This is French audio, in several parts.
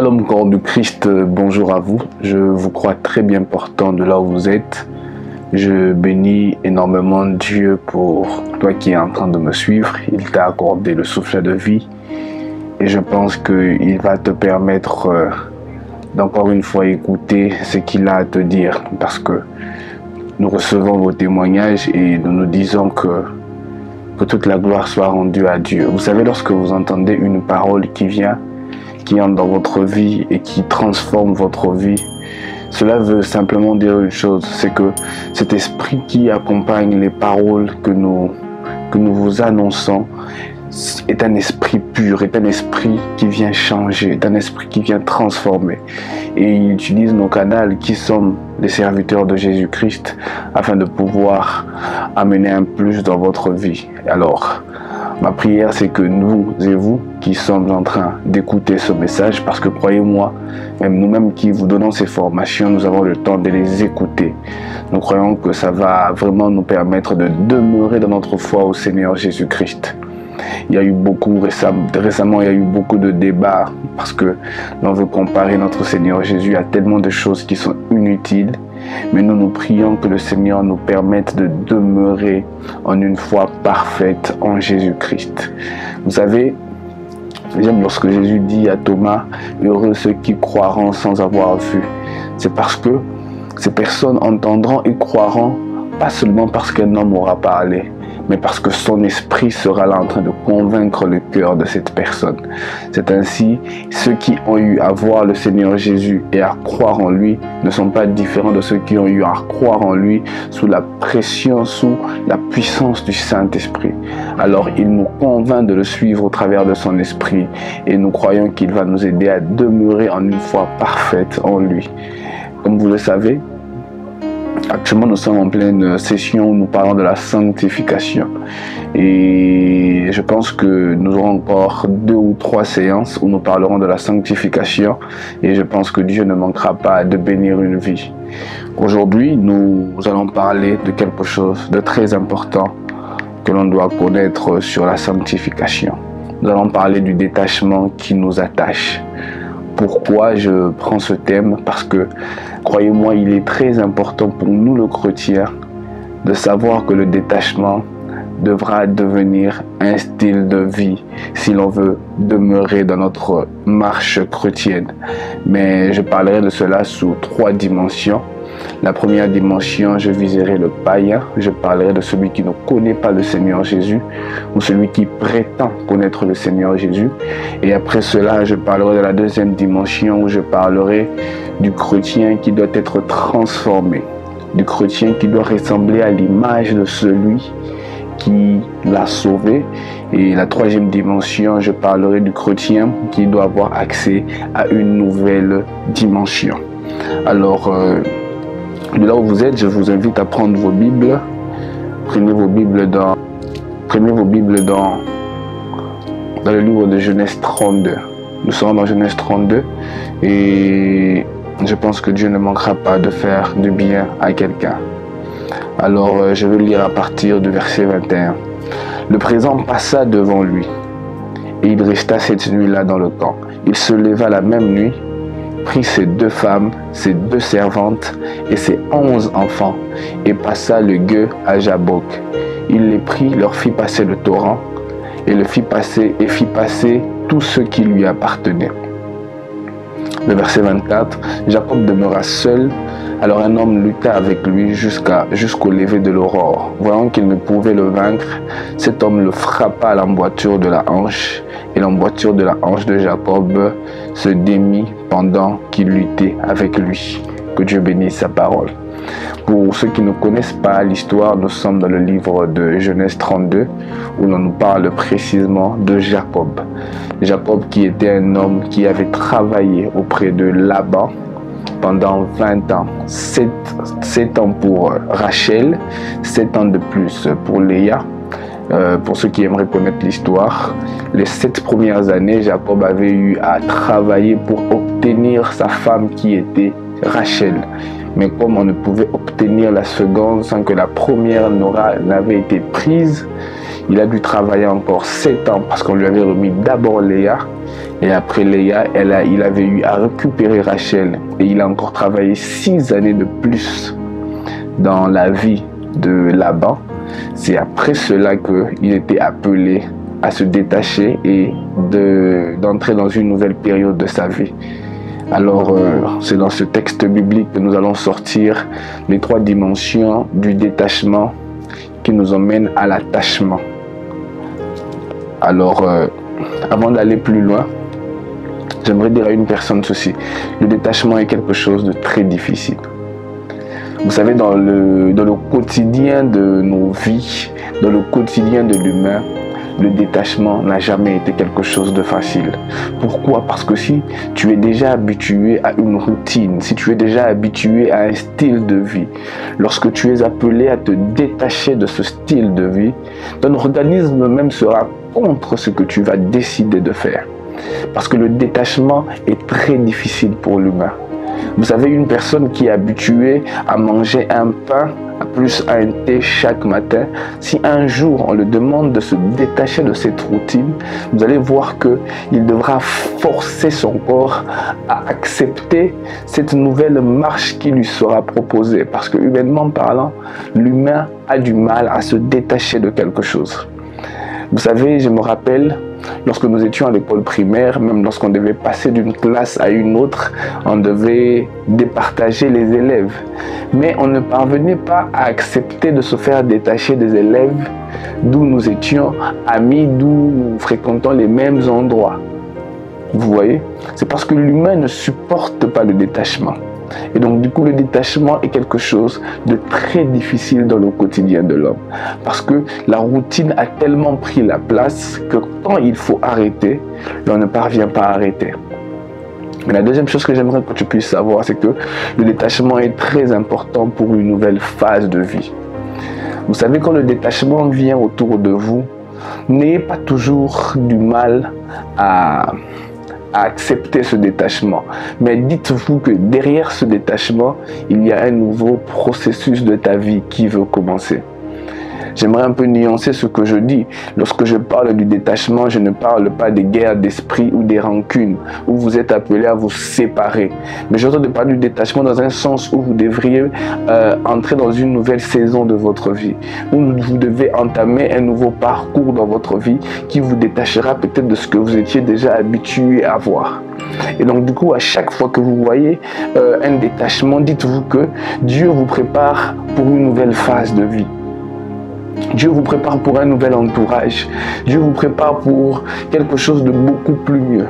Shalom corps du Christ, bonjour à vous. Je vous crois très bien portant de là où vous êtes. Je bénis énormément Dieu pour toi qui es en train de me suivre. Il t'a accordé le souffle de vie et je pense qu'il va te permettre d'encore une fois écouter ce qu'il a à te dire, parce que nous recevons vos témoignages et nous nous disons que toute la gloire soit rendue à Dieu. Vous savez, lorsque vous entendez une parole qui entre dans votre vie et qui transforme votre vie, cela veut simplement dire une chose, c'est que cet esprit qui accompagne les paroles que nous vous annonçons est un esprit pur, est un esprit qui vient changer, est un esprit qui vient transformer. Et il utilise nos canaux qui sont les serviteurs de Jésus-Christ afin de pouvoir amener un plus dans votre vie. Alors, ma prière, c'est que nous et vous qui sommes en train d'écouter ce message, parce que croyez-moi, même nous-mêmes qui vous donnons ces formations, nous avons le temps de les écouter. Nous croyons que ça va vraiment nous permettre de demeurer dans notre foi au Seigneur Jésus-Christ. Il y a eu beaucoup récemment, il y a eu beaucoup de débats parce que l'on veut comparer notre Seigneur Jésus à tellement de choses qui sont inutiles. Mais nous prions que le Seigneur nous permette de demeurer en une foi parfaite en Jésus-Christ. Vous savez, j'aime lorsque Jésus dit à Thomas, « Heureux ceux qui croiront sans avoir vu ». C'est parce que ces personnes entendront et croiront, pas seulement parce qu'un homme aura parlé, mais parce que son esprit sera là en train de convaincre le cœur de cette personne. C'est ainsi, ceux qui ont eu à voir le Seigneur Jésus et à croire en lui ne sont pas différents de ceux qui ont eu à croire en lui sous la pression, sous la puissance du Saint-Esprit. Alors il nous convainc de le suivre au travers de son esprit et nous croyons qu'il va nous aider à demeurer en une foi parfaite en lui. Comme vous le savez, actuellement, nous sommes en pleine session où nous parlons de la sanctification. Et je pense que nous aurons encore 2 ou 3 séances où nous parlerons de la sanctification. Et je pense que Dieu ne manquera pas de bénir une vie. Aujourd'hui, nous allons parler de quelque chose de très important que l'on doit connaître sur la sanctification. Nous allons parler du détachement qui nous attache. Pourquoi je prends ce thème? Parce que, croyez-moi, il est très important pour nous, le chrétien, de savoir que le détachement devra devenir un style de vie si l'on veut demeurer dans notre marche chrétienne. Mais je parlerai de cela sous 3 dimensions. La première dimension, je viserai le païen. Je parlerai de celui qui ne connaît pas le Seigneur Jésus ou celui qui prétend connaître le Seigneur Jésus. Et après cela, je parlerai de la deuxième dimension où je parlerai du chrétien qui doit être transformé, du chrétien qui doit ressembler à l'image de celui qui l'a sauvé. Et la troisième dimension, je parlerai du chrétien qui doit avoir accès à une nouvelle dimension. Alors, de là où vous êtes, je vous invite à prendre vos Bibles. Prenez vos Bibles dans le livre de Genèse 32. Nous serons dans Genèse 32 et je pense que Dieu ne manquera pas de faire du bien à quelqu'un. Alors, je vais lire à partir du verset 21. Le présent passa devant lui et il resta cette nuit-là dans le camp. Il se leva la même nuit, prit ses 2 femmes, ses 2 servantes et ses 11 enfants et passa le gueux à Jabok. Il les prit, leur fit passer le torrent et fit passer tous ceux qui lui appartenaient. Le verset 24, Jacob demeura seul, alors un homme lutta avec lui jusqu'au lever de l'aurore. Voyant qu'il ne pouvait le vaincre, cet homme le frappa à l'emboîture de la hanche, et l'emboîture de la hanche de Jacob se démit pendant qu'il luttait avec lui. Que Dieu bénisse sa parole. Pour ceux qui ne connaissent pas l'histoire, nous sommes dans le livre de Genèse 32 où l'on nous parle précisément de Jacob. Jacob qui était un homme qui avait travaillé auprès de Laban pendant 20 ans, 7 ans pour Rachel, 7 ans de plus pour Léa. Pour ceux qui aimeraient connaître l'histoire, les 7 premières années, Jacob avait eu à travailler pour obtenir sa femme qui était Rachel. Mais comme on ne pouvait obtenir la seconde sans que la première n'avait été prise, il a dû travailler encore 7 ans parce qu'on lui avait remis d'abord Léa Et après Léa, il avait eu à récupérer Rachel. Et il a encore travaillé 6 années de plus dans la vie de Laban. C'est après cela qu'il était appelé à se détacher et d'entrer dans une nouvelle période de sa vie. Alors, c'est dans ce texte biblique que nous allons sortir les 3 dimensions du détachement qui nous emmènent à l'attachement. Alors, avant d'aller plus loin, j'aimerais dire à une personne ceci. Le détachement est quelque chose de très difficile. Vous savez, dans le quotidien de nos vies, dans le quotidien de l'humain, le détachement n'a jamais été quelque chose de facile. Pourquoi? Parce que si tu es déjà habitué à une routine, si tu es déjà habitué à un style de vie, lorsque tu es appelé à te détacher de ce style de vie, ton organisme même sera contre ce que tu vas décider de faire. Parce que le détachement est très difficile pour l'humain. Vous savez, une personne qui est habituée à manger un pain plus un thé chaque matin, si un jour on le demande de se détacher de cette routine, vous allez voir qu'il devra forcer son corps à accepter cette nouvelle marche qui lui sera proposée. Parce que humainement parlant, l'humain a du mal à se détacher de quelque chose. Vous savez, je me rappelle, lorsque nous étions à l'école primaire, même lorsqu'on devait passer d'une classe à une autre, on devait départager les élèves. Mais on ne parvenait pas à accepter de se faire détacher des élèves d'où nous étions amis, d'où nous fréquentons les mêmes endroits. Vous voyez? C'est parce que l'humain ne supporte pas le détachement. Et donc du coup le détachement est quelque chose de très difficile dans le quotidien de l'homme, parce que la routine a tellement pris la place que quand il faut arrêter, on ne parvient pas à arrêter. Mais la deuxième chose que j'aimerais que tu puisses savoir, c'est que le détachement est très important pour une nouvelle phase de vie. Vous savez, quand le détachement vient autour de vous, n'ayez pas toujours du mal à accepter ce détachement. Mais dites-vous que derrière ce détachement, il y a un nouveau processus de ta vie qui veut commencer. J'aimerais un peu nuancer ce que je dis. Lorsque je parle du détachement, je ne parle pas des guerres d'esprit ou des rancunes, où vous êtes appelé à vous séparer. Mais j'entends de parler du détachement dans un sens où vous devriez entrer dans une nouvelle saison de votre vie, où vous devez entamer un nouveau parcours dans votre vie qui vous détachera peut-être de ce que vous étiez déjà habitué à voir. Et donc du coup, à chaque fois que vous voyez un détachement, dites-vous que Dieu vous prépare pour une nouvelle phase de vie. Dieu vous prépare pour un nouvel entourage. Dieu vous prépare pour quelque chose de beaucoup plus mieux.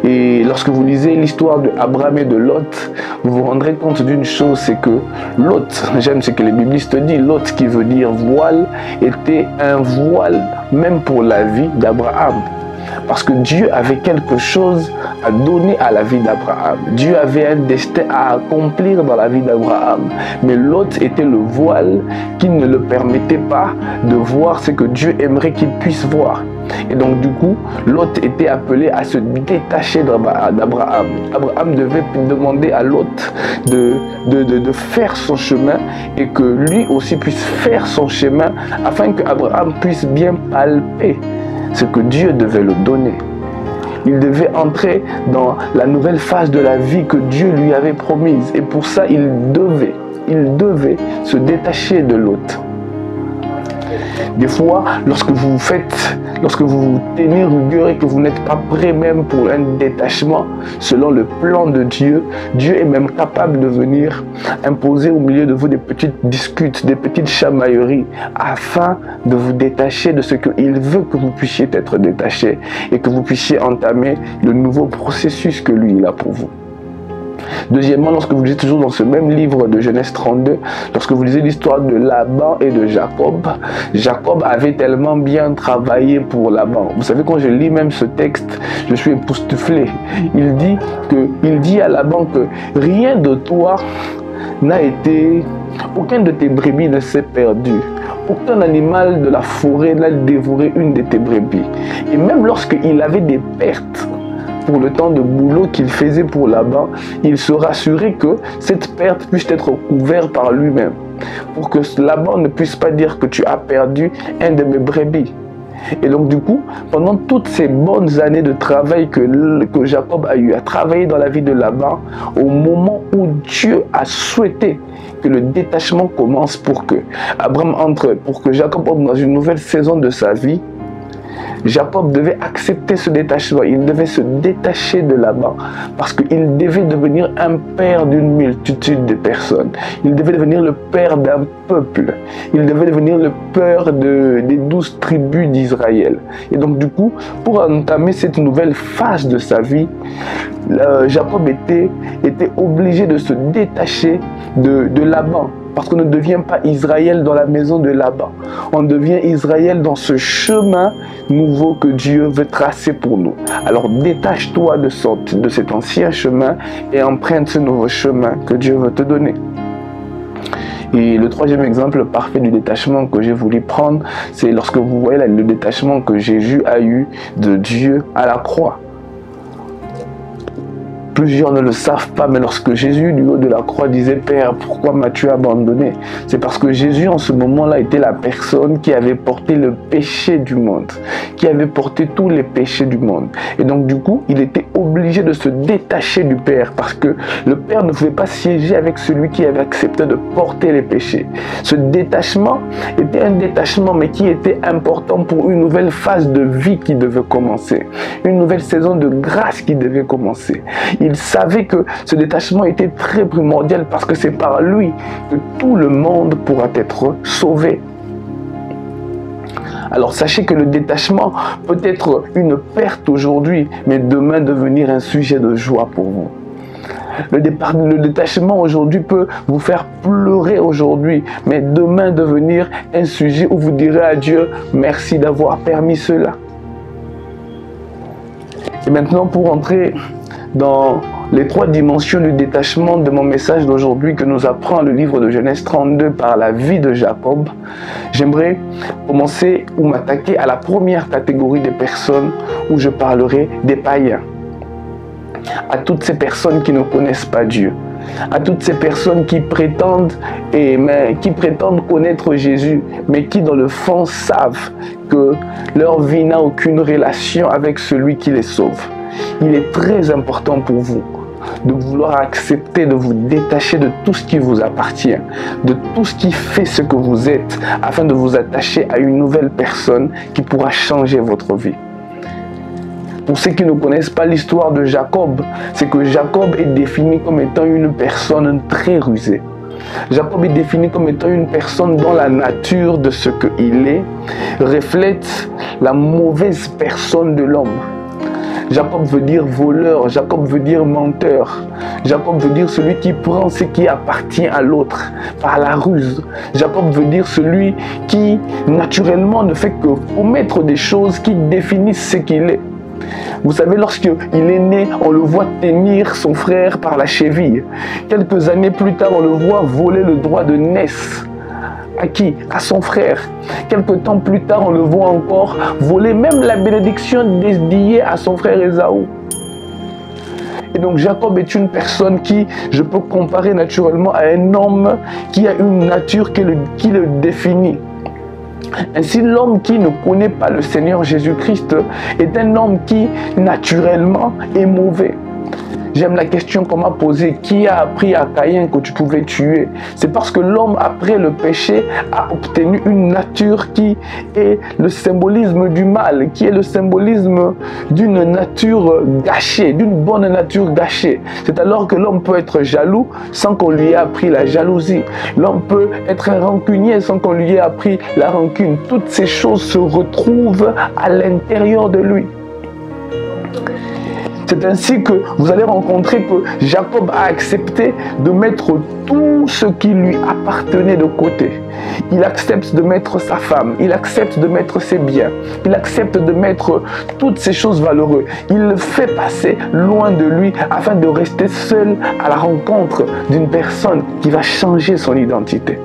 Et lorsque vous lisez l'histoire d'Abraham et de Lot, vous vous rendrez compte d'une chose, c'est que Lot, j'aime ce que les biblistes disent, Lot qui veut dire voile, était un voile même pour la vie d'Abraham. Parce que Dieu avait quelque chose à donner à la vie d'Abraham. Dieu avait un destin à accomplir dans la vie d'Abraham. Mais Lot était le voile qui ne le permettait pas de voir ce que Dieu aimerait qu'il puisse voir. Et donc du coup, Lot était appelé à se détacher d'Abraham. Abraham devait demander à Lot de faire son chemin et que lui aussi puisse faire son chemin afin qu'Abraham puisse bien palper ce que Dieu devait le donner. Il devait entrer dans la nouvelle phase de la vie que Dieu lui avait promise. Et pour ça, il devait se détacher de Lot. Des fois, lorsque vous vous tenez rigueur et que vous n'êtes pas prêt même pour un détachement, selon le plan de Dieu, Dieu est même capable de venir imposer au milieu de vous des petites disputes, des petites chamailleries, afin de vous détacher de ce qu'il veut que vous puissiez être détaché et que vous puissiez entamer le nouveau processus que lui, il a pour vous. Deuxièmement, lorsque vous lisez toujours dans ce même livre de Genèse 32, lorsque vous lisez l'histoire de Laban et de Jacob, Jacob avait tellement bien travaillé pour Laban. Vous savez, quand je lis même ce texte, je suis époustouflé. Il dit à Laban que rien de toi n'a été, aucun de tes brebis ne s'est perdu. Aucun animal de la forêt n'a dévoré une de tes brebis. Et même lorsqu'il avait des pertes, pour le temps de boulot qu'il faisait pour Laban, il se rassurait que cette perte puisse être couverte par lui-même. Pour que Laban ne puisse pas dire que tu as perdu un de mes brebis. Et donc du coup, pendant toutes ces bonnes années de travail que Jacob a eu à travailler dans la vie de Laban, au moment où Dieu a souhaité que le détachement commence pour que Jacob entre dans une nouvelle saison de sa vie, Jacob devait accepter ce détachement. Il devait se détacher de Laban parce qu'il devait devenir un père d'une multitude de personnes. Il devait devenir le père d'un peuple. Il devait devenir le père des 12 tribus d'Israël. Et donc du coup, pour entamer cette nouvelle phase de sa vie, Jacob était obligé de se détacher de Laban. Parce qu'on ne devient pas Israël dans la maison de Laban. On devient Israël dans ce chemin nouveau que Dieu veut tracer pour nous. Alors détache-toi de cet ancien chemin et emprunte ce nouveau chemin que Dieu veut te donner. Et le troisième exemple parfait du détachement que j'ai voulu prendre, c'est lorsque vous voyez le détachement que Jésus a eu de Dieu à la croix. Plusieurs ne le savent pas, mais lorsque Jésus, du haut de la croix, disait « Père, pourquoi m'as-tu abandonné ?» C'est parce que Jésus, en ce moment-là, était la personne qui avait porté le péché du monde, qui avait porté tous les péchés du monde. Et donc, du coup, il était obligé de se détacher du Père, parce que le Père ne pouvait pas siéger avec celui qui avait accepté de porter les péchés. Ce détachement était un détachement, mais qui était important pour une nouvelle phase de vie qui devait commencer, une nouvelle saison de grâce qui devait commencer. Il savait que ce détachement était très primordial parce que c'est par lui que tout le monde pourra être sauvé. Alors sachez que le détachement peut être une perte aujourd'hui, mais demain devenir un sujet de joie pour vous. Le détachement aujourd'hui peut vous faire pleurer aujourd'hui, mais demain devenir un sujet où vous direz à Dieu « Merci d'avoir permis cela ». Et maintenant pour entrer dans les 3 dimensions du détachement de mon message d'aujourd'hui que nous apprend le livre de Genèse 32 par la vie de Jacob, j'aimerais commencer ou m'attaquer à la première catégorie des personnes où je parlerai des païens. À toutes ces personnes qui ne connaissent pas Dieu, à toutes ces personnes qui prétendent connaître Jésus, mais qui dans le fond savent que leur vie n'a aucune relation avec celui qui les sauve. Il est très important pour vous de vouloir accepter, de vous détacher de tout ce qui vous appartient, de tout ce qui fait ce que vous êtes, afin de vous attacher à une nouvelle personne qui pourra changer votre vie. Pour ceux qui ne connaissent pas l'histoire de Jacob, c'est que Jacob est défini comme étant une personne très rusée. Jacob est défini comme étant une personne dont la nature de ce qu'il est reflète la mauvaise personne de l'homme. Jacob veut dire voleur, Jacob veut dire menteur, Jacob veut dire celui qui prend ce qui appartient à l'autre par la ruse. Jacob veut dire celui qui naturellement ne fait que commettre des choses qui définissent ce qu'il est. Vous savez, lorsqu'il est né, on le voit tenir son frère par la cheville. Quelques années plus tard, on le voit voler le droit de naissance. À qui? À son frère. Quelque temps plus tard, on le voit encore voler même la bénédiction dédiée à son frère Ésaü. Et donc Jacob est une personne qui, je peux comparer naturellement à un homme qui a une nature qui le définit. Ainsi, l'homme qui ne connaît pas le Seigneur Jésus-Christ est un homme qui, naturellement, est mauvais. J'aime la question qu'on m'a posée, qui a appris à Caïn que tu pouvais tuer? C'est parce que l'homme, après le péché, a obtenu une nature qui est le symbolisme du mal, qui est le symbolisme d'une nature gâchée, d'une bonne nature gâchée. C'est alors que l'homme peut être jaloux sans qu'on lui ait appris la jalousie. L'homme peut être rancunier sans qu'on lui ait appris la rancune. Toutes ces choses se retrouvent à l'intérieur de lui. C'est ainsi que vous allez rencontrer que Jacob a accepté de mettre tout ce qui lui appartenait de côté. Il accepte de mettre sa femme, il accepte de mettre ses biens, il accepte de mettre toutes ces choses valeureuses. Il le fait passer loin de lui afin de rester seul à la rencontre d'une personne qui va changer son identité.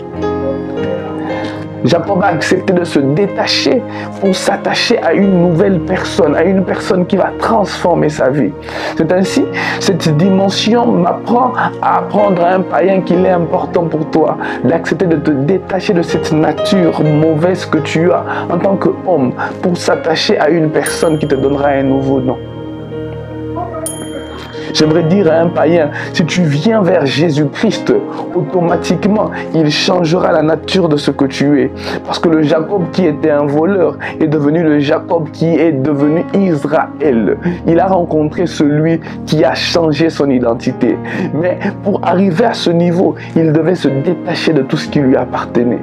Jacob a accepté de se détacher pour s'attacher à une nouvelle personne, à une personne qui va transformer sa vie. C'est ainsi, cette dimension m'apprend à apprendre à un païen qu'il est important pour toi d'accepter de te détacher de cette nature mauvaise que tu as en tant qu'homme pour s'attacher à une personne qui te donnera un nouveau nom. J'aimerais dire à un païen, si tu viens vers Jésus-Christ, automatiquement, il changera la nature de ce que tu es. Parce que le Jacob qui était un voleur est devenu le Jacob qui est devenu Israël. Il a rencontré celui qui a changé son identité. Mais pour arriver à ce niveau, il devait se détacher de tout ce qui lui appartenait.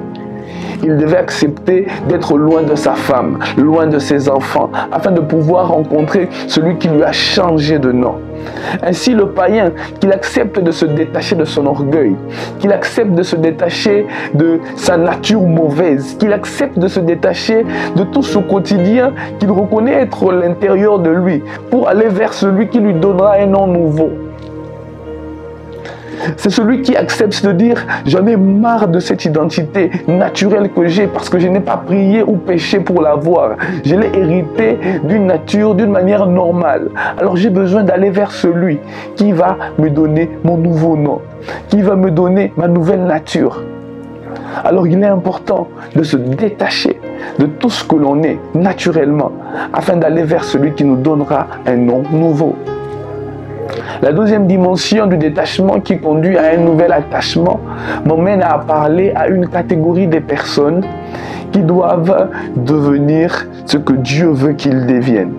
Il devait accepter d'être loin de sa femme, loin de ses enfants, afin de pouvoir rencontrer celui qui lui a changé de nom. Ainsi, le païen, qu'il accepte de se détacher de son orgueil, qu'il accepte de se détacher de sa nature mauvaise, qu'il accepte de se détacher de tout ce quotidien qu'il reconnaît être l'intérieur de lui, pour aller vers celui qui lui donnera un nom nouveau. C'est celui qui accepte de dire « J'en ai marre de cette identité naturelle que j'ai parce que je n'ai pas prié ou péché pour l'avoir. Je l'ai hérité d'une nature, d'une manière normale. Alors j'ai besoin d'aller vers celui qui va me donner mon nouveau nom, qui va me donner ma nouvelle nature. » Alors il est important de se détacher de tout ce que l'on est naturellement afin d'aller vers celui qui nous donnera un nom nouveau. La deuxième dimension du détachement qui conduit à un nouvel attachement m'emmène à parler à une catégorie des personnes qui doivent devenir ce que Dieu veut qu'ils deviennent.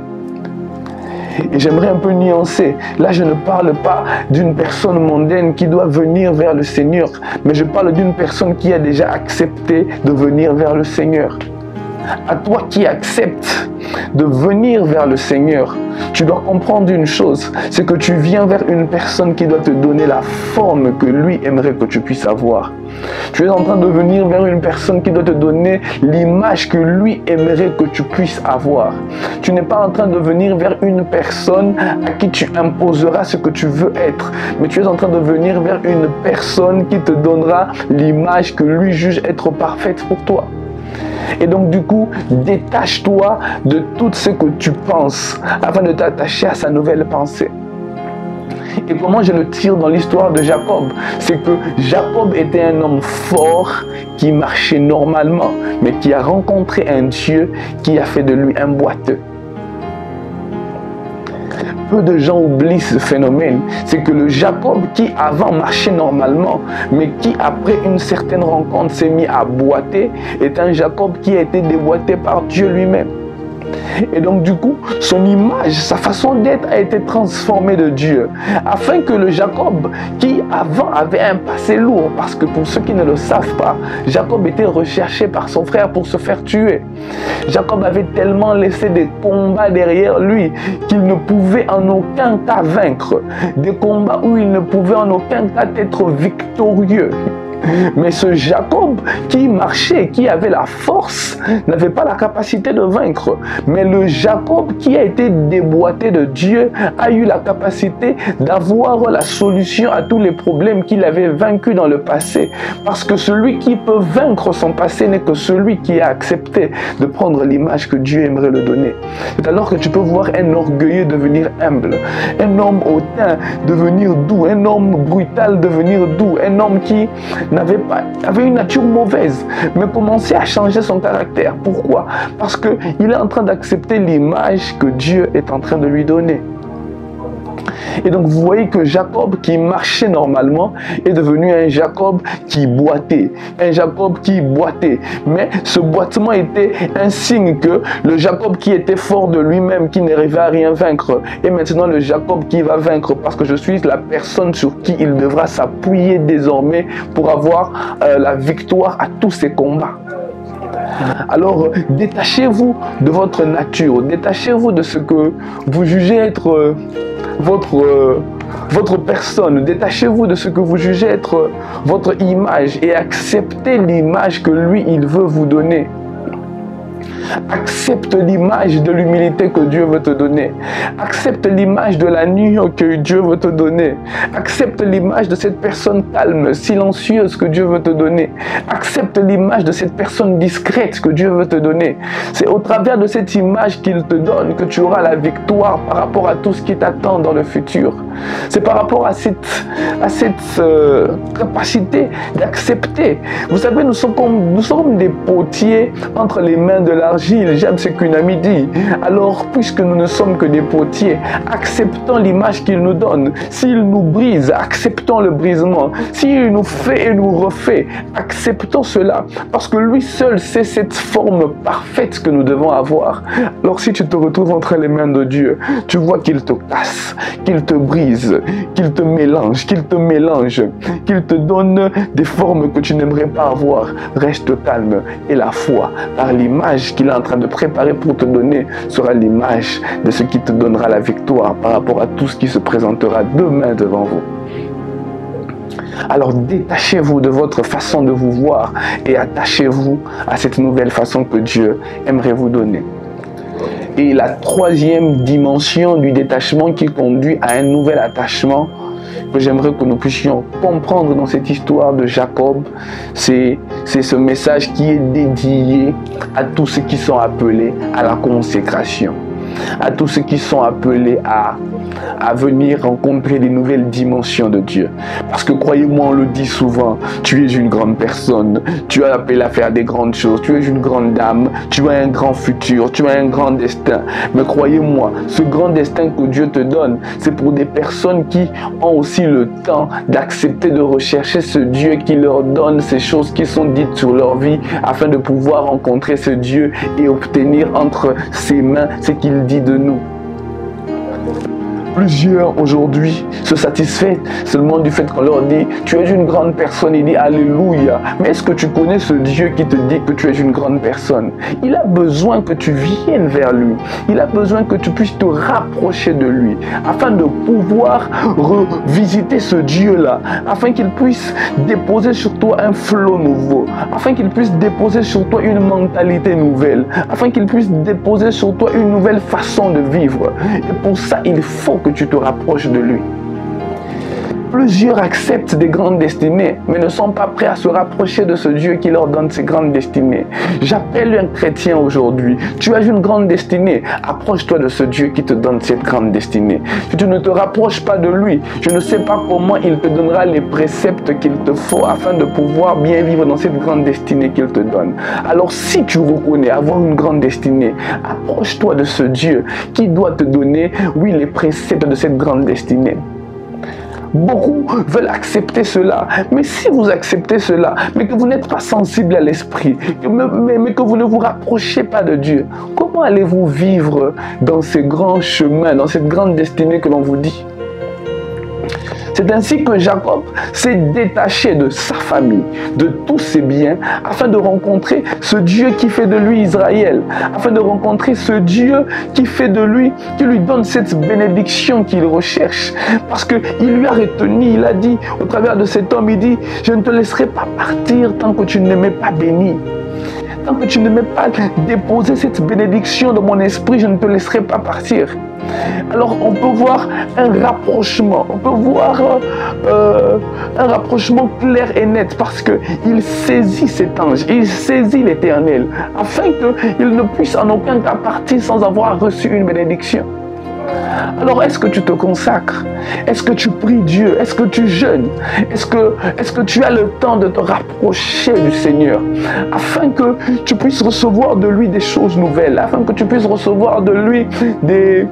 Et j'aimerais un peu nuancer. Là, je ne parle pas d'une personne mondaine qui doit venir vers le Seigneur, mais je parle d'une personne qui a déjà accepté de venir vers le Seigneur. À toi qui acceptes de venir vers le Seigneur, tu dois comprendre une chose, c'est que tu viens vers une personne qui doit te donner la forme que lui aimerait que tu puisses avoir. Tu es en train de venir vers une personne qui doit te donner l'image que lui aimerait que tu puisses avoir. Tu n'es pas en train de venir vers une personne à qui tu imposeras ce que tu veux être, mais tu es en train de venir vers une personne qui te donnera l'image que lui juge être parfaite pour toi. Et donc du coup, détache-toi de tout ce que tu penses afin de t'attacher à sa nouvelle pensée. Et comment je le tire dans l'histoire de Jacob? C'est que Jacob était un homme fort qui marchait normalement, mais qui a rencontré un Dieu qui a fait de lui un boiteux. Peu de gens oublient ce phénomène, c'est que le Jacob qui avant marchait normalement, mais qui après une certaine rencontre s'est mis à boiter, est un Jacob qui a été déboîté par Dieu lui-même. Et donc du coup, son image, sa façon d'être a été transformée de Dieu, afin que le Jacob, qui avant avait un passé lourd, parce que pour ceux qui ne le savent pas, Jacob était recherché par son frère pour se faire tuer. Jacob avait tellement laissé des combats derrière lui qu'il ne pouvait en aucun cas vaincre, des combats où il ne pouvait en aucun cas être victorieux. Mais ce Jacob qui marchait, qui avait la force, n'avait pas la capacité de vaincre. Mais le Jacob qui a été déboîté de Dieu a eu la capacité d'avoir la solution à tous les problèmes qu'il avait vaincus dans le passé. Parce que celui qui peut vaincre son passé n'est que celui qui a accepté de prendre l'image que Dieu aimerait le donner. C'est alors que tu peux voir un orgueilleux devenir humble, un homme hautain devenir doux, un homme brutal devenir doux, un homme qui avait une nature mauvaise, mais commençait à changer son caractère. Pourquoi? Parce qu'il est en train d'accepter l'image que Dieu est en train de lui donner. Et donc vous voyez que Jacob qui marchait normalement est devenu un Jacob qui boitait. Un Jacob qui boitait. Mais ce boitement était un signe que le Jacob qui était fort de lui-même, qui n'arrivait à rien vaincre, est maintenant le Jacob qui va vaincre parce que je suis la personne sur qui il devra s'appuyer désormais pour avoir la victoire à tous ses combats. Alors, détachez-vous de votre nature, détachez-vous de ce que vous jugez être votre personne, détachez-vous de ce que vous jugez être votre image et acceptez l'image que lui, il veut vous donner. Accepte l'image de l'humilité que Dieu veut te donner. Accepte l'image de l'agneau que Dieu veut te donner. Accepte l'image de cette personne calme, silencieuse que Dieu veut te donner. Accepte l'image de cette personne discrète que Dieu veut te donner. C'est au travers de cette image qu'il te donne que tu auras la victoire par rapport à tout ce qui t'attend dans le futur. C'est par rapport à cette capacité d'accepter. Vous savez, nous sommes des potiers entre les mains de l'argile. J'aime ce qu'une amie dit. Alors, puisque nous ne sommes que des potiers, acceptons l'image qu'il nous donne. S'il nous brise, acceptons le brisement. S'il nous fait et nous refait, acceptons cela. Parce que lui seul sait cette forme parfaite que nous devons avoir. Alors, si tu te retrouves entre les mains de Dieu, tu vois qu'il te casse, qu'il te brise, qu'il te mélange, qu'il te donne des formes que tu n'aimerais pas avoir. Reste calme et la foi, par l'image qu'il est en train de préparer pour te donner, sera l'image de ce qui te donnera la victoire par rapport à tout ce qui se présentera demain devant vous. Alors détachez-vous de votre façon de vous voir et attachez-vous à cette nouvelle façon que Dieu aimerait vous donner. Et la troisième dimension du détachement qui conduit à un nouvel attachement que j'aimerais que nous puissions comprendre dans cette histoire de Jacob, c'est ce message qui est dédié à tous ceux qui sont appelés à la consécration, à tous ceux qui sont appelés à venir rencontrer les nouvelles dimensions de Dieu. Parce que croyez-moi, on le dit souvent, tu es une grande personne, tu es appelé à faire des grandes choses, tu es une grande dame, tu as un grand futur, tu as un grand destin. Mais croyez-moi, ce grand destin que Dieu te donne, c'est pour des personnes qui ont aussi le temps d'accepter de rechercher ce Dieu qui leur donne ces choses qui sont dites sur leur vie, afin de pouvoir rencontrer ce Dieu et obtenir entre ses mains ce qu'il dit de nous. Plusieurs aujourd'hui se satisfait seulement du fait qu'on leur dit tu es une grande personne. Il dit alléluia. Mais est-ce que tu connais ce Dieu qui te dit que tu es une grande personne? Il a besoin que tu viennes vers lui. Il a besoin que tu puisses te rapprocher de lui afin de pouvoir revisiter ce Dieu-là, afin qu'il puisse déposer sur toi un flot nouveau, afin qu'il puisse déposer sur toi une mentalité nouvelle, afin qu'il puisse déposer sur toi une nouvelle façon de vivre. Et pour ça, il faut que tu te rapproches de lui. Plusieurs acceptent des grandes destinées, mais ne sont pas prêts à se rapprocher de ce Dieu qui leur donne ces grandes destinées. J'appelle un chrétien aujourd'hui. Tu as une grande destinée. Approche-toi de ce Dieu qui te donne cette grande destinée. Si tu ne te rapproches pas de lui, je ne sais pas comment il te donnera les préceptes qu'il te faut afin de pouvoir bien vivre dans cette grande destinée qu'il te donne. Alors si tu reconnais avoir une grande destinée, approche-toi de ce Dieu qui doit te donner, oui, les préceptes de cette grande destinée. Beaucoup veulent accepter cela, mais si vous acceptez cela, mais que vous n'êtes pas sensible à l'esprit, mais que vous ne vous rapprochez pas de Dieu, comment allez-vous vivre dans ces grands chemins, dans cette grande destinée que l'on vous dit? C'est ainsi que Jacob s'est détaché de sa famille, de tous ses biens, afin de rencontrer ce Dieu qui fait de lui Israël, afin de rencontrer ce Dieu qui fait de lui, qui lui donne cette bénédiction qu'il recherche. Parce qu'il lui a retenu, il a dit, au travers de cet homme, il dit, je ne te laisserai pas partir tant que tu ne m'es pas béni. Tant que tu ne m'as pas déposé cette bénédiction dans mon esprit, je ne te laisserai pas partir. Alors on peut voir un rapprochement, on peut voir un rapprochement clair et net parce qu'il saisit cet ange, il saisit l'Éternel, afin qu'il ne puisse en aucun cas partir sans avoir reçu une bénédiction. Alors est-ce que tu te consacres? Est-ce que tu pries Dieu? Est-ce que tu jeûnes? Est-ce que tu as le temps de te rapprocher du Seigneur afin que tu puisses recevoir de lui des choses nouvelles, afin que tu puisses recevoir de lui des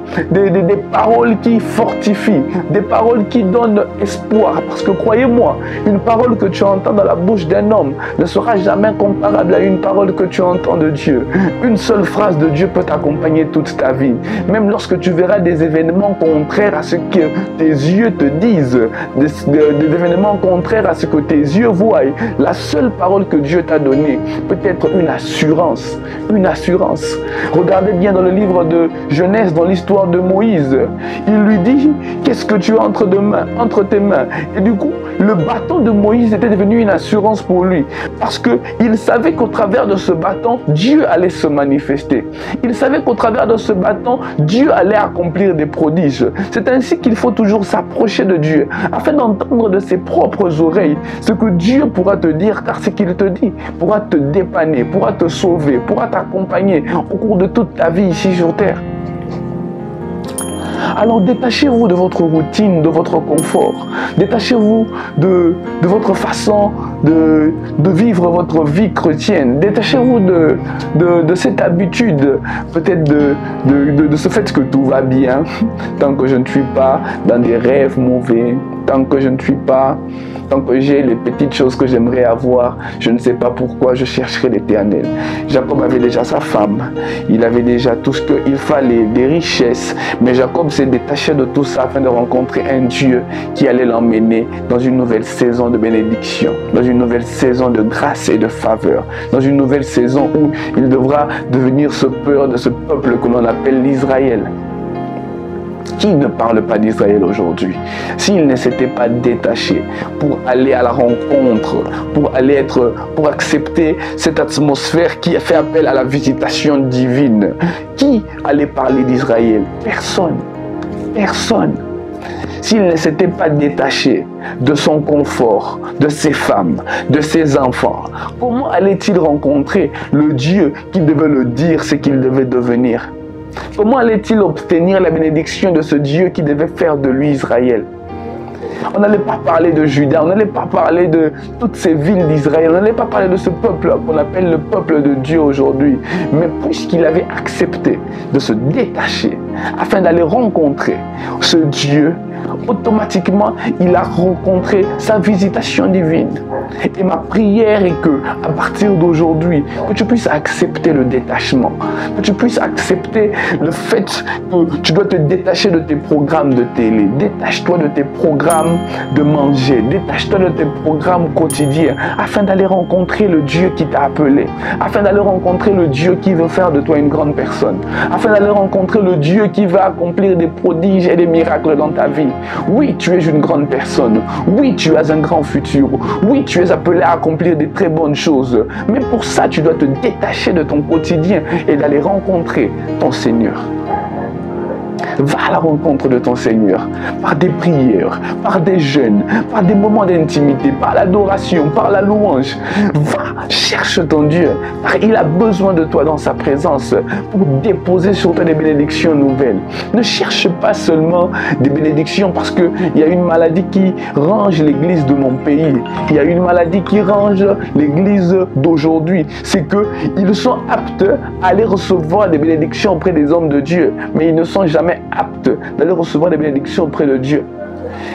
paroles qui fortifient, des paroles qui donnent espoir? Parce que croyez-moi, une parole que tu entends dans la bouche d'un homme ne sera jamais comparable à une parole que tu entends de Dieu. Une seule phrase de Dieu peut t'accompagner toute ta vie. Même lorsque tu verras des événements contraires à ce que tes yeux te disent, des événements contraires à ce que tes yeux voient. La seule parole que Dieu t'a donnée peut être une assurance. Une assurance. Regardez bien dans le livre de Genèse, dans l'histoire de Moïse. Il lui dit, qu'est-ce que tu as entre tes mains? Et du coup, le bâton de Moïse était devenu une assurance pour lui. Parce qu'il savait qu'au travers de ce bâton, Dieu allait se manifester. Il savait qu'au travers de ce bâton, Dieu allait accomplir des prodiges. C'est ainsi qu'il faut toujours s'approcher de Dieu, afin d'entendre de ses propres oreilles ce que Dieu pourra te dire, car ce qu'il te dit pourra te dépanner, pourra te sauver, pourra t'accompagner au cours de toute ta vie ici sur terre. Alors détachez-vous de votre routine, de votre confort. Détachez-vous de votre façon de vivre votre vie chrétienne. Détachez-vous de cette habitude, peut-être de ce fait que tout va bien, tant que je ne suis pas dans des rêves mauvais, tant que je ne suis pas, tant que j'ai les petites choses que j'aimerais avoir, je ne sais pas pourquoi je chercherai l'Éternel. Jacob avait déjà sa femme, il avait déjà tout ce qu'il fallait, des richesses, mais Jacob s'est détaché de tout ça afin de rencontrer un Dieu qui allait l'emmener dans une nouvelle saison de bénédiction, dans une nouvelle saison de grâce et de faveur, dans une nouvelle saison où il devra devenir ce peur de ce peuple que l'on appelle l'Israël. Qui ne parle pas d'Israël aujourd'hui? S'il ne s'était pas détaché pour aller à la rencontre, pour accepter cette atmosphère qui a fait appel à la visitation divine, qui allait parler d'Israël? Personne. Personne. S'il ne s'était pas détaché de son confort, de ses femmes, de ses enfants, comment allait-il rencontrer le Dieu qui devait le dire ce qu'il devait devenir? Comment allait-il obtenir la bénédiction de ce Dieu qui devait faire de lui Israël? On n'allait pas parler de Juda, on n'allait pas parler de toutes ces villes d'Israël, on n'allait pas parler de ce peuple qu'on appelle le peuple de Dieu aujourd'hui. Mais puisqu'il avait accepté de se détacher afin d'aller rencontrer ce Dieu, automatiquement, il a rencontré sa visitation divine. Et ma prière est que, à partir d'aujourd'hui, que tu puisses accepter le détachement, que tu puisses accepter le fait que tu dois te détacher de tes programmes de télé, détache-toi de tes programmes de manger, détache-toi de tes programmes quotidiens, afin d'aller rencontrer le Dieu qui t'a appelé, afin d'aller rencontrer le Dieu qui veut faire de toi une grande personne, afin d'aller rencontrer le Dieu qui va accomplir des prodiges et des miracles dans ta vie. Oui, tu es une grande personne. Oui, tu as un grand futur. Oui, tu es appelé à accomplir des très bonnes choses. Mais pour ça, tu dois te détacher de ton quotidien et d'aller rencontrer ton Seigneur. Va à la rencontre de ton Seigneur par des prières, par des jeûnes, par des moments d'intimité, par l'adoration, par la louange. Va, cherche ton Dieu, car il a besoin de toi dans sa présence pour déposer sur toi des bénédictions nouvelles. Ne cherche pas seulement des bénédictions parce qu'il y a une maladie qui range l'église de mon pays. Il y a une maladie qui range l'église d'aujourd'hui. C'est qu'ils sont aptes à aller recevoir des bénédictions auprès des hommes de Dieu, mais ils ne sont jamais apte d'aller recevoir des bénédictions auprès de Dieu.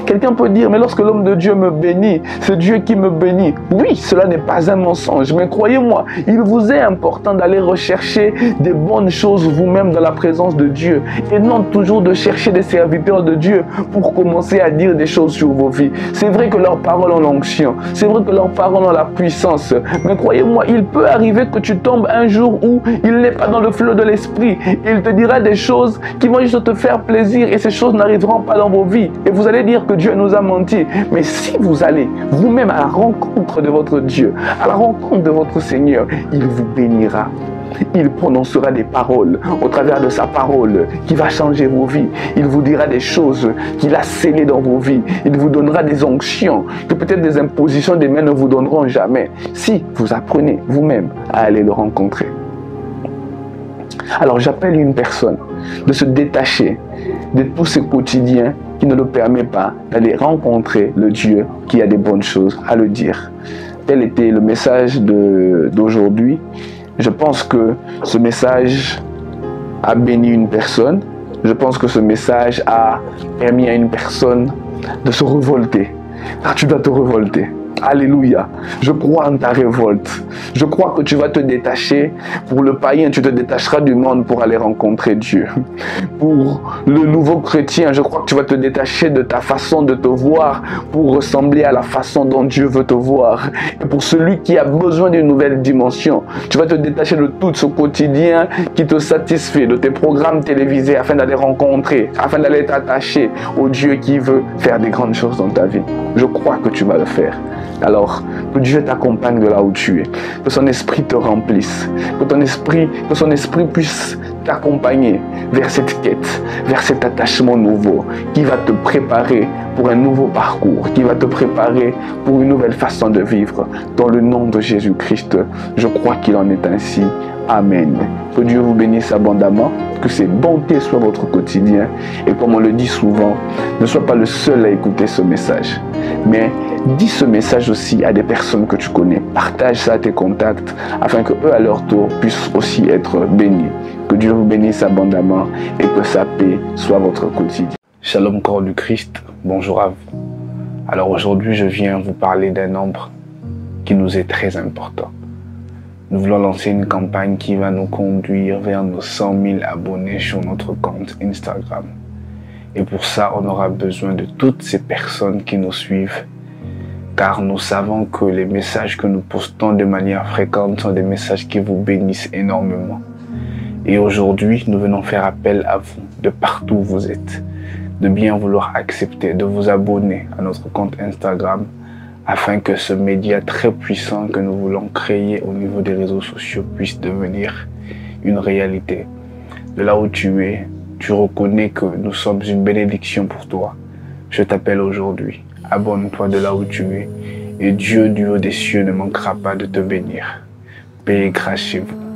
Quelqu'un peut dire, mais lorsque l'homme de Dieu me bénit, c'est Dieu qui me bénit. Oui, cela n'est pas un mensonge, mais croyez-moi, il vous est important d'aller rechercher des bonnes choses vous-même dans la présence de Dieu et non toujours de chercher des serviteurs de Dieu pour commencer à dire des choses sur vos vies. C'est vrai que leurs paroles ont l'onction, c'est vrai que leurs paroles ont la puissance, mais croyez-moi, il peut arriver que tu tombes un jour où il n'est pas dans le flot de l'esprit et il te dira des choses qui vont juste te faire plaisir et ces choses n'arriveront pas dans vos vies et vous allez dire que Dieu nous a menti. Mais si vous allez vous-même à la rencontre de votre Dieu, à la rencontre de votre Seigneur, il vous bénira. Il prononcera des paroles au travers de sa parole qui va changer vos vies. Il vous dira des choses qu'il a scellées dans vos vies. Il vous donnera des onctions que peut-être des impositions des mains ne vous donneront jamais. Si vous apprenez vous-même à aller le rencontrer. Alors j'appelle une personne de se détacher de tout ce quotidien qui ne le permet pas d'aller rencontrer le Dieu qui a des bonnes choses à le dire. Tel était le message d'aujourd'hui. Je pense que ce message a béni une personne. Je pense que ce message a permis à une personne de se révolter. Car tu dois te révolter. Alléluia. Je crois en ta révolte. Je crois que tu vas te détacher. Pour le païen, tu te détacheras du monde pour aller rencontrer Dieu. Pour le nouveau chrétien, je crois que tu vas te détacher de ta façon de te voir pour ressembler à la façon dont Dieu veut te voir. Et pour celui qui a besoin d'une nouvelle dimension, tu vas te détacher de tout ce quotidien qui te satisfait, de tes programmes télévisés afin d'aller rencontrer, afin d'aller t'attacher au Dieu qui veut faire des grandes choses dans ta vie. Je crois que tu vas le faire. Alors, que Dieu t'accompagne de là où tu es, que son esprit te remplisse, que son esprit puisse t'accompagner vers cette quête, vers cet attachement nouveau qui va te préparer pour un nouveau parcours, qui va te préparer pour une nouvelle façon de vivre. Dans le nom de Jésus-Christ, je crois qu'il en est ainsi. Amen. Que Dieu vous bénisse abondamment, que ses bontés soient votre quotidien. Et comme on le dit souvent, ne sois pas le seul à écouter ce message. Mais dis ce message aussi à des personnes que tu connais. Partage ça à tes contacts afin que eux à leur tour puissent aussi être bénis. Que Dieu vous bénisse abondamment et que sa paix soit votre quotidien. Shalom corps du Christ, bonjour à vous. Alors aujourd'hui je viens vous parler d'un nombre qui nous est très important. Nous voulons lancer une campagne qui va nous conduire vers nos 100 000 abonnés sur notre compte Instagram. Et pour ça, on aura besoin de toutes ces personnes qui nous suivent, car nous savons que les messages que nous postons de manière fréquente sont des messages qui vous bénissent énormément. Et aujourd'hui, nous venons faire appel à vous, de partout où vous êtes, de bien vouloir accepter, de vous abonner à notre compte Instagram, afin que ce média très puissant que nous voulons créer au niveau des réseaux sociaux puisse devenir une réalité. De là où tu es, tu reconnais que nous sommes une bénédiction pour toi. Je t'appelle aujourd'hui. Abonne-toi de là où tu es et Dieu du haut des cieux ne manquera pas de te bénir. Paix et grâce chez vous.